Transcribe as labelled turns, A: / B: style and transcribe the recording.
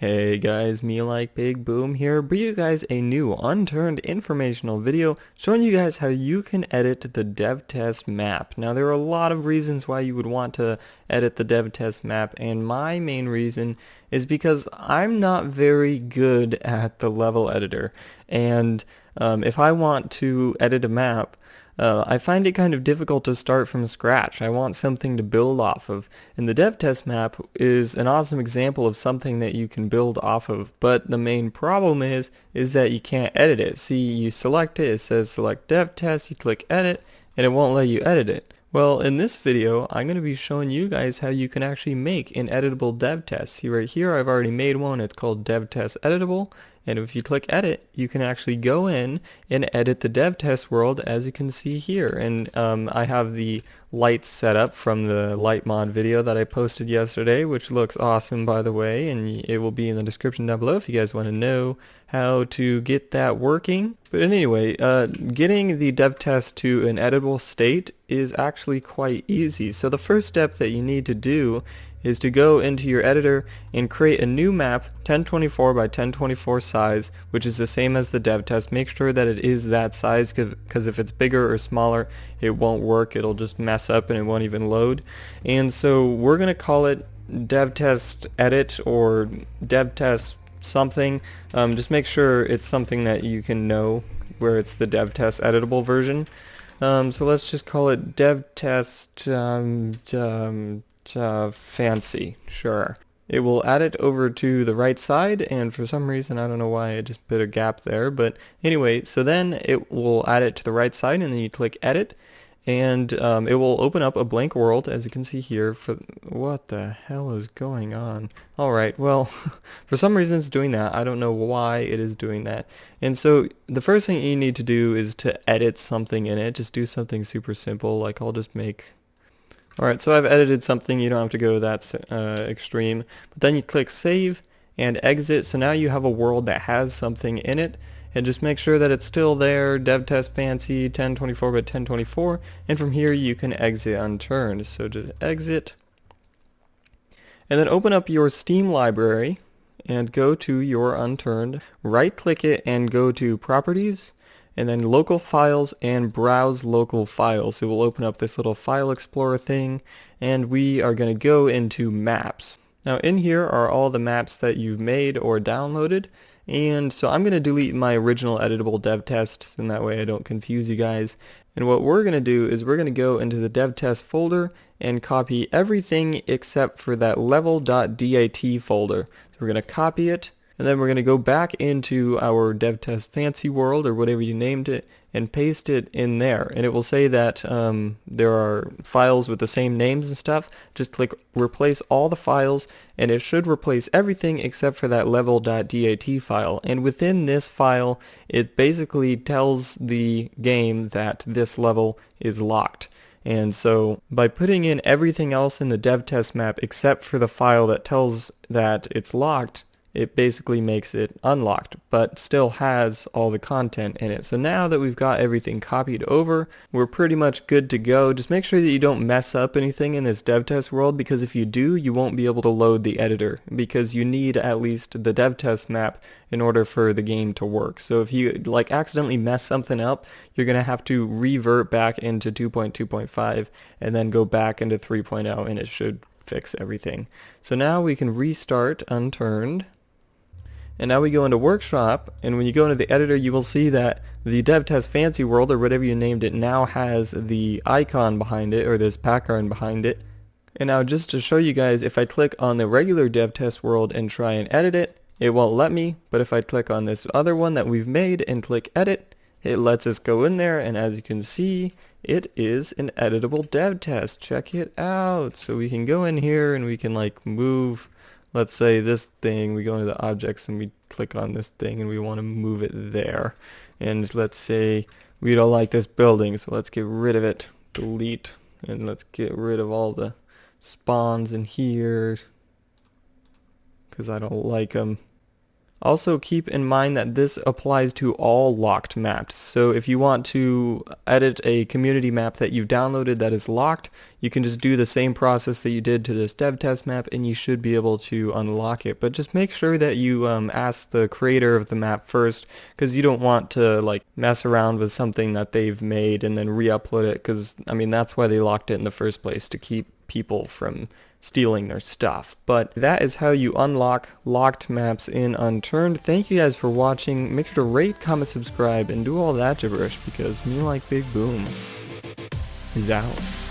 A: Hey guys, MeLikeBigBoom here, bringing you guys a new Unturned informational video showing you guys how you can edit the Devtest map. Now there are a lot of reasons why you would want to edit the Devtest map, and my main reason is because I'm not very good at the level editor, and if I want to edit a map, I find it kind of difficult to start from scratch. I want something to build off of. And the Devtest map is an awesome example of something that you can build off of. But the main problem is that you can't edit it. See, you select it, it says select Devtest, you click edit, and it won't let you edit it. Well, in this video, I'm going to be showing you guys how you can actually make an editable Devtest. See right here, I've already made one. It's called Devtest Editable. And if you click edit, you can actually go in and edit the Devtest world, as you can see here. And I have the lights set up from the light mod video that I posted yesterday, which looks awesome, by the way, and it will be in the description down below if you guys want to know how to get that working. But anyway, getting the Devtest to an editable state is actually quite easy. So the first step that you need to do is to go into your editor and create a new map, 1024 by 1024 size, which is the same as the Devtest. Make sure that it is that size, because if it's bigger or smaller, it won't work. It'll just mess up and it won't even load. And so we're going to call it Devtest Edit or Devtest something. Just make sure it's something that you can know, where it's the Devtest editable version. So let's just call it Devtest fancy. Sure. It will add it over to the right side, and for some reason, I don't know why, it just put a gap there, but anyway, so then it will add it to the right side, and then you click edit, and it will open up a blank world, as you can see here. For what the hell is going on? Alright, well, for some reason it's doing that. I don't know why it is doing that. And so the first thing you need to do is to edit something in it. Just do something super simple, like I'll just make... Alright, so I've edited something. You don't have to go that extreme. But then you click save and exit. So now you have a world that has something in it. And just make sure that it's still there. Devtest fancy 1024 by 1024. And from here you can exit Unturned. So just exit. And then open up your Steam library and go to your Unturned. Right click it and go to Properties. And then local files and browse local files. It will open up this little file explorer thing, and we are going to go into maps. Now in here are all the maps that you've made or downloaded, and so I'm going to delete my original editable Devtest, and that way I don't confuse you guys. And what we're going to do is we're going to go into the Devtest folder and copy everything except for that level.dat folder. So we're going to copy it. And then we're going to go back into our Devtest fancy world, or whatever you named it, and paste it in there. And it will say that there are files with the same names and stuff. Just click replace all the files, and it should replace everything except for that level.dat file. And within this file, it basically tells the game that this level is locked. And so by putting in everything else in the Devtest map except for the file that tells that it's locked, it basically makes it unlocked, but still has all the content in it. So now that we've got everything copied over, we're pretty much good to go. Just make sure that you don't mess up anything in this Devtest world, because if you do, you won't be able to load the editor, because you need at least the Devtest map in order for the game to work. So if you like accidentally mess something up, you're going to have to revert back into 2.2.5 and then go back into 3.0, and it should fix everything. So now we can restart Unturned. And now we go into Workshop, and when you go into the editor, you will see that the Devtest Fancy World, or whatever you named it, now has the icon behind it, or this background behind it. And now just to show you guys, if I click on the regular Devtest World and try and edit it, it won't let me. But if I click on this other one that we've made and click edit, it lets us go in there, and as you can see, it is an editable Devtest. Check it out. So we can go in here and we can like move, let's say this thing, we go into the objects and we click on this thing and we want to move it there. And let's say we don't like this building, so let's get rid of it. Delete, and let's get rid of all the spawns in here, because I don't like them. Also keep in mind that this applies to all locked maps. So if you want to edit a community map that you've downloaded that is locked, you can just do the same process that you did to this Devtest map and you should be able to unlock it. But just make sure that you ask the creator of the map first, because you don't want to like mess around with something that they've made and then re-upload it, because I mean that's why they locked it in the first place, to keep people from stealing their stuff. But that is how you unlock locked maps in Unturned. Thank you guys for watching. Make sure to rate, comment, subscribe, and do all that gibberish, because MeLikeBigBoom is out.